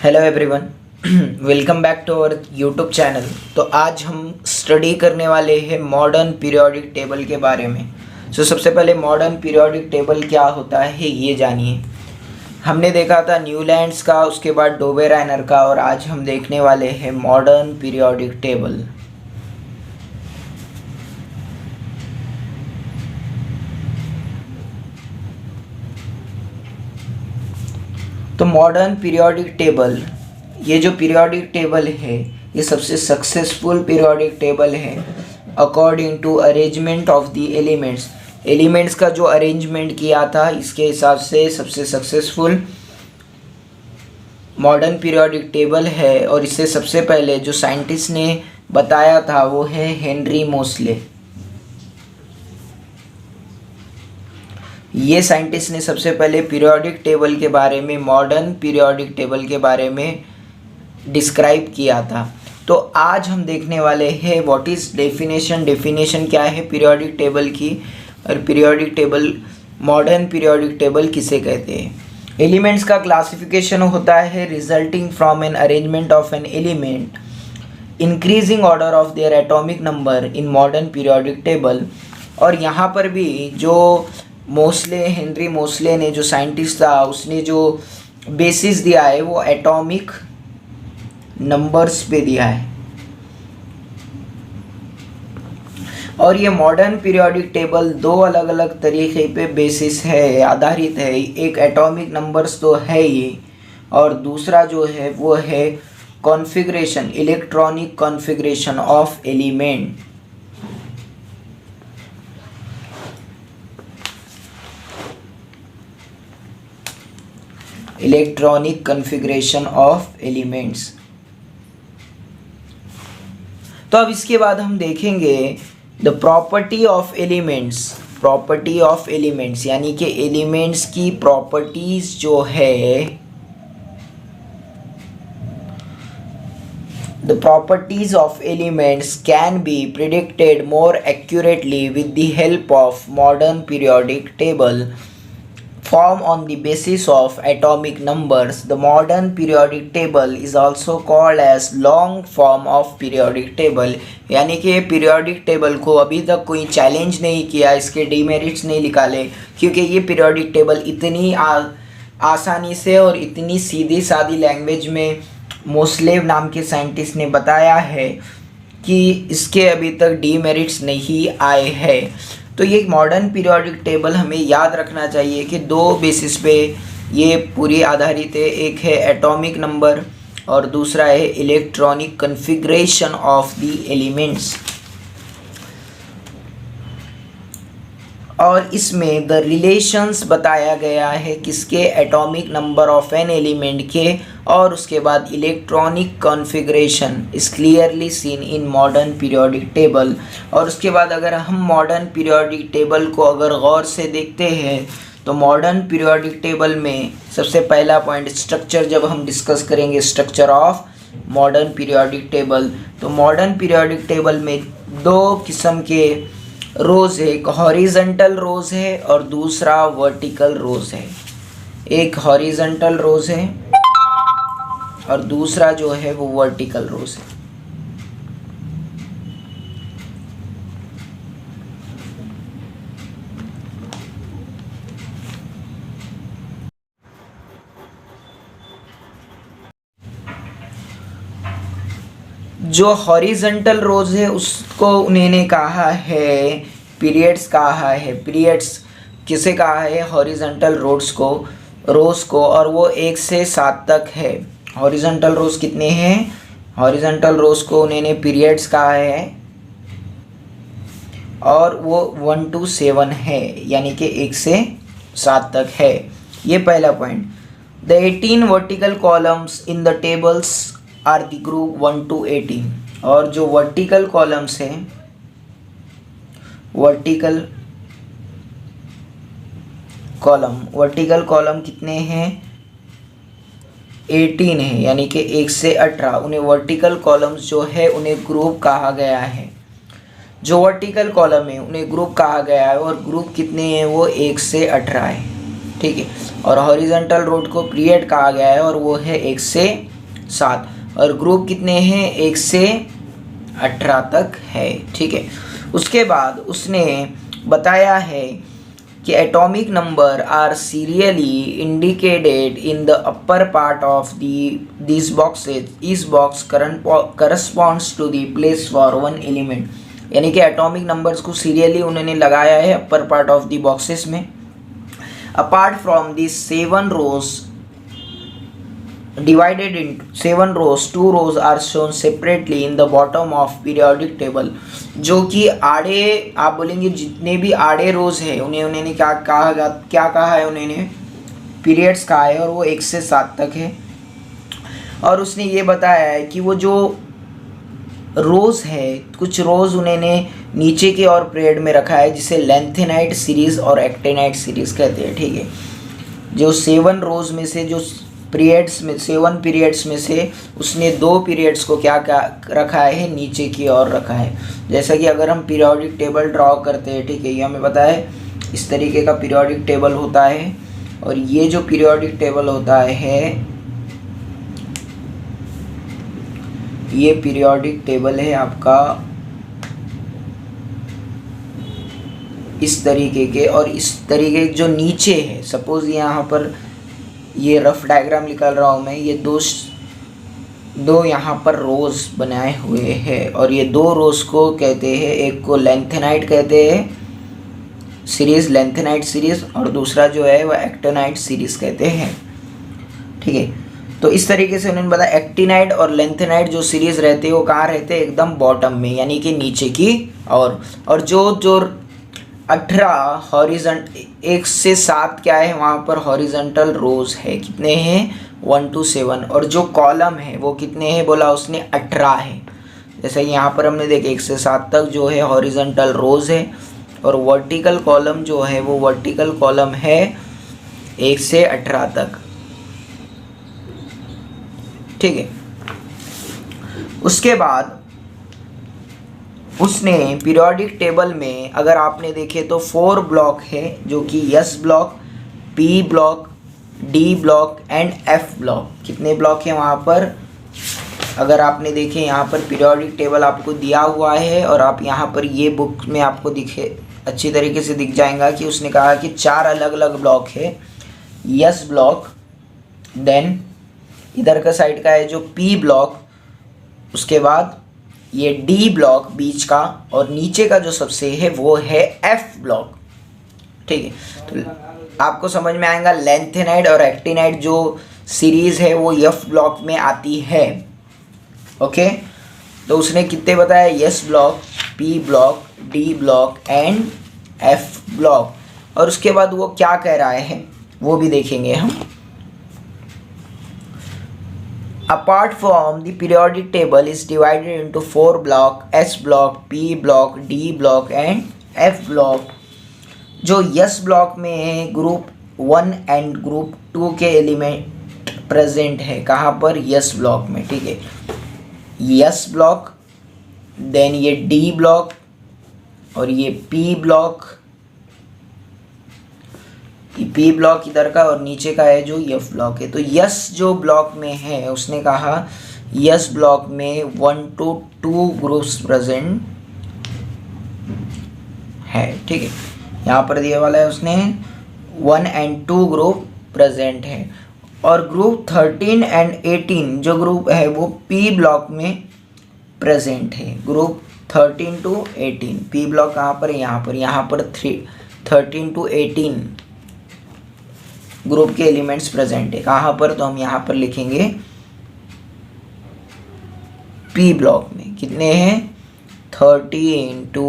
Hello everyone, welcome back to our YouTube channel. तो आज हम स्टडी करने वाले हैं मॉडर्न पीरियोडिक टेबल के बारे में। सबसे पहले मॉडर्न पीरियोडिक टेबल क्या होता है ये जानिए। हमने देखा था न्यूलैंड्स का, उसके बाद डोबेराइनर का, और आज हम देखने वाले हैं मॉडर्न पीरियोडिक टेबल। तो मॉडर्न पीरियोडिक टेबल, ये जो पीरियोडिक टेबल है ये सबसे सक्सेसफुल पीरियोडिक टेबल है according to arrangement of the elements का जो अरेंजमेंट किया था इसके हिसाब से सबसे सक्सेसफुल मॉडर्न पीरियोडिक टेबल है। और इसे सबसे पहले जो साइंटिस्ट ने बताया था वो है हेनरी मोसले। ये साइंटिस्ट ने सबसे पहले पीरियोडिक टेबल के बारे में, मॉडर्न पीरियोडिक टेबल के बारे में डिस्क्राइब किया था। तो आज हम देखने वाले हैं व्हाट इज़ डेफिनेशन क्या है पीरियोडिक टेबल की, और periodic table, modern periodic table किसे कहते हैं। एलिमेंट्स का क्लासिफिकेशन होता है resulting from an arrangement of an element increasing order of their atomic number in modern periodic table. और यहाँ पर भी जो हेनरी मोसले ने, जो साइंटिस्ट था, उसने जो बेसिस दिया है वो एटॉमिक नंबर्स पे दिया है। और ये मॉडर्न पीरियोडिक टेबल दो अलग अलग तरीके पे बेसिस है, आधारित है। एक एटॉमिक नंबर्स तो है ही, और दूसरा जो है वो है configuration, electronic configuration of element. Electronic configuration of elements. तो अब इसके बाद हम देखेंगे द प्रॉपर्टी ऑफ एलिमेंट्स, यानी कि एलिमेंट्स की प्रॉपर्टीज जो है, the properties of elements can B predicted more accurately with the help of modern periodic table formed on the basis of atomic numbers. The modern periodic table is also called as long form of periodic table। यानी कि periodic table को अभी तक कोई challenge नहीं किया, इसके demerits नहीं निकाले, क्योंकि ये पीरियोडिक टेबल इतनी आसानी से और इतनी सीधी सादी लैंग्वेज में मोसले नाम के साइंटिस्ट ने बताया है कि इसके अभी तक डीमेरिट्स नहीं आए हैं। तो ये मॉडर्न पीरियोडिक टेबल हमें याद रखना चाहिए कि दो बेसिस पे ये पूरी आधारित है। एक है एटॉमिक नंबर और दूसरा है electronic configuration of the elements. और इसमें द रिलेशंस बताया गया है किसके, atomic number of an element के, और उसके बाद electronic configuration is clearly seen in modern periodic table. और उसके बाद अगर हम मॉडर्न पीरियोडिक टेबल को अगर गौर से देखते हैं तो मॉडर्न पीरियोडिक टेबल में सबसे पहला पॉइंट स्ट्रक्चर, जब हम डिस्कस करेंगे structure of modern periodic table, तो मॉडर्न पीरियोडिक टेबल में दो किस्म के रोज़ है, एक हॉरिजॉन्टल रोज़ है और दूसरा वर्टिकल रोज़ है। एक हॉरिजॉन्टल रोज़ है और दूसरा जो है वो वर्टिकल रोज़ है। जो हॉरिजॉन्टल रोज़ है उसको उन्होंने कहा है पीरियड्स, कहा है पीरियड्स। किसे कहा है? हॉरिजॉन्टल रोज़ को, और वो 1 से 7 तक है। हॉरिजॉन्टल रोज़ कितने हैं? हॉरिजॉन्टल रोज़ को उन्होंने पीरियड्स कहा है, और वो 1 to 7 है, यानी कि 1 से 7 तक है। ये पहला point. The 18 vertical columns in the tables are the group 1 to 18। और जो वर्टिकल कॉलम्स हैं, वर्टिकल कॉलम कितने हैं? 18 है, यानी कि 1 से 18। उन्हें वर्टिकल कॉलम्स जो है उन्हें ग्रुप कहा गया है। जो वर्टिकल कॉलम है उन्हें ग्रुप कहा गया है, और ग्रुप कितने हैं? वो 1 से 18 है, ठीक है। और हॉरिजॉन्टल रोड को पीरियड कहा गया है, और वो है 1 से 7 और ग्रुप कितने हैं 1 से 18 तक है। ठीक है, उसके बाद उसने बताया है कि atomic number are serially indicated in the upper part of this boxes, इस box corresponds to the place for one element, यानी कि एटॉमिक नंबर्स को सीरियली उन्होंने लगाया है upper part of the boxes में। Apart from this 7 rows divided into 7 rows, 2 rows are shown separately in the bottom of periodic table, जो कि आड़े आप बोलेंगे जितने भी आड़े रोज है उन्होंने क्या कहा है, उन्होंने पीरियड्स कहा है और वो 1 से 7 तक है। और उसने ये बताया है कि वो जो रोज है, कुछ रोज उन्होंने नीचे के और पीरियड में रखा है जिसे लेंथेनाइट सीरीज और एक्टेनाइट सीरीज कहते हैं। ठीक है, जो 7 रोज में से जो पीरियड्स में 7 पीरियड्स में से उसने 2 पीरियड्स को क्या रखा है, नीचे की ओर रखा है। जैसा कि अगर हम पीरियोडिक टेबल ड्रॉ करते हैं, ठीक है, ये हमें पता है इस तरीके का पीरियोडिक टेबल होता है और ये जो पीरियोडिक टेबल होता है ये पीरियोडिक टेबल है आपका इस तरीके के, और इस तरीके जो नीचे है, सपोज यहाँ पर ये रफ डायग्राम निकाल रहा हूँ मैं, ये दो यहाँ पर रोज बनाए हुए हैं और ये 2 रोज को कहते हैं, एक को लेंथेनाइट कहते हैं सीरीज, लेंथेनाइट सीरीज, और दूसरा जो है वह एक्टिनाइट सीरीज कहते हैं। ठीक है, तो इस तरीके से उन्होंने बताया एक्टिनाइट और लेंथेनाइट जो सीरीज रहते हैं वो कहाँ रहते हैं, एकदम बॉटम में, यानी कि नीचे की। और जो 18 हॉरिजॉन्ट 1 से 7 क्या है, वहाँ पर हॉरिजॉन्टल रोज है, कितने हैं 1 to 7, और जो कॉलम है वो कितने हैं, बोला उसने 18 है। जैसे यहाँ पर हमने देखे 1 से 7 तक जो है हॉरिजॉन्टल रोज है और वर्टिकल कॉलम जो है वो वर्टिकल कॉलम है 1 से 18 तक। ठीक है, उसके बाद उसने पीरियोडिक टेबल में अगर आपने देखे तो 4 ब्लॉक है, जो कि S block, P block, D block and F block. कितने ब्लॉक हैं वहाँ पर, अगर आपने देखे यहाँ पर पीरियोडिक टेबल आपको दिया हुआ है और आप यहाँ पर ये बुक में आपको दिखे अच्छी तरीके से दिख जाएगा कि उसने कहा कि 4 अलग अलग ब्लॉक है। एस ब्लॉक, देन इधर का साइड का है जो पी ब्लॉक, उसके बाद ये डी ब्लॉक बीच का, और नीचे का जो सबसे है वो है एफ ब्लॉक। ठीक है, तो आपको समझ में आएगा लेंथेनाइट और एक्टिनाइट जो सीरीज है वो एफ ब्लॉक में आती है। ओके, तो उसने कितने बताया, S block, P block, D block and F block. और उसके बाद वो क्या कह रहा है वो भी देखेंगे हम। Apart from the periodic table is divided into 4 block, S block, P block, D block and F block। जो S ब्लॉक में ग्रुप 1 एंड ग्रुप 2 के एलिमेंट प्रेजेंट है, कहाँ पर, S ब्लॉक में। ठीक है, S ब्लॉक, देन ये D ब्लॉक और ये P ब्लॉक, पी ब्लॉक इधर का और नीचे का है जो एफ ब्लॉक है। तो यस जो ब्लॉक में है उसने कहा यस ब्लॉक में 1 to 2 ग्रुप्स प्रेजेंट है। ठीक है, यहाँ पर दिया वाला है उसने 1 and 2 ग्रुप प्रेजेंट है। और ग्रुप 13 and 18 जो ग्रुप है वो पी ब्लॉक में प्रेजेंट है। ग्रुप 13 to 18, पी ब्लॉक कहाँ पर है, यहाँ पर 13 to 18 ग्रुप के एलिमेंट्स प्रेजेंट है। कहाँ पर, तो हम यहाँ पर लिखेंगे पी ब्लॉक में कितने हैं 13 to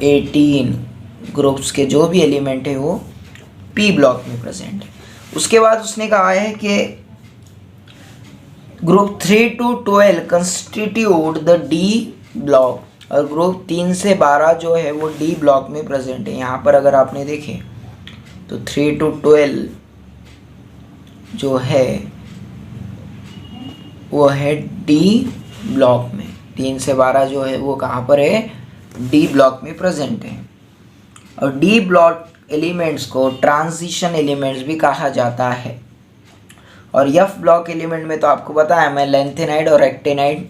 18 ग्रुप्स के जो भी एलिमेंट है वो पी ब्लॉक में प्रेजेंट है। उसके बाद उसने कहा है कि group 3 to 12 constitute the D block, और ग्रुप 3 से 12 जो है वो डी ब्लॉक में प्रेजेंट है। यहाँ पर अगर आपने देखे तो 3 to 12 जो है वो है डी ब्लॉक में, 3 से 12 जो है वो कहाँ पर है, डी ब्लॉक में प्रेजेंट है। और डी ब्लॉक एलिमेंट्स को ट्रांजिशन एलिमेंट्स भी कहा जाता है। और एफ ब्लॉक एलिमेंट में तो आपको पता है मैं लैंथेनाइड और एक्टेनाइड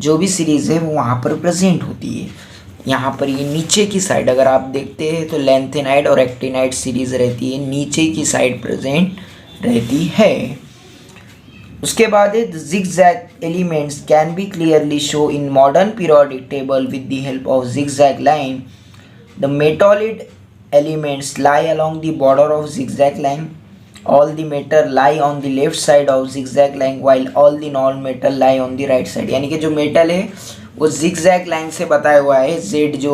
जो भी सीरीज़ है वो वहाँ पर प्रेजेंट होती है। यहाँ पर ये नीचे की साइड अगर आप देखते हैं तो लैंथेनाइड और एक्टेनाइड सीरीज़ रहती है, नीचे की साइड प्रेजेंट रहती है। उसके बाद है zigzag elements can be clearly show in modern periodic table with the help of zigzag line. The metalloid elements lie along the border of zigzag line. All the metal lie on the left side of zigzag line while all the non metal lie on the right side। यानी कि जो metal है वो zigzag line से बताया हुआ है, z जो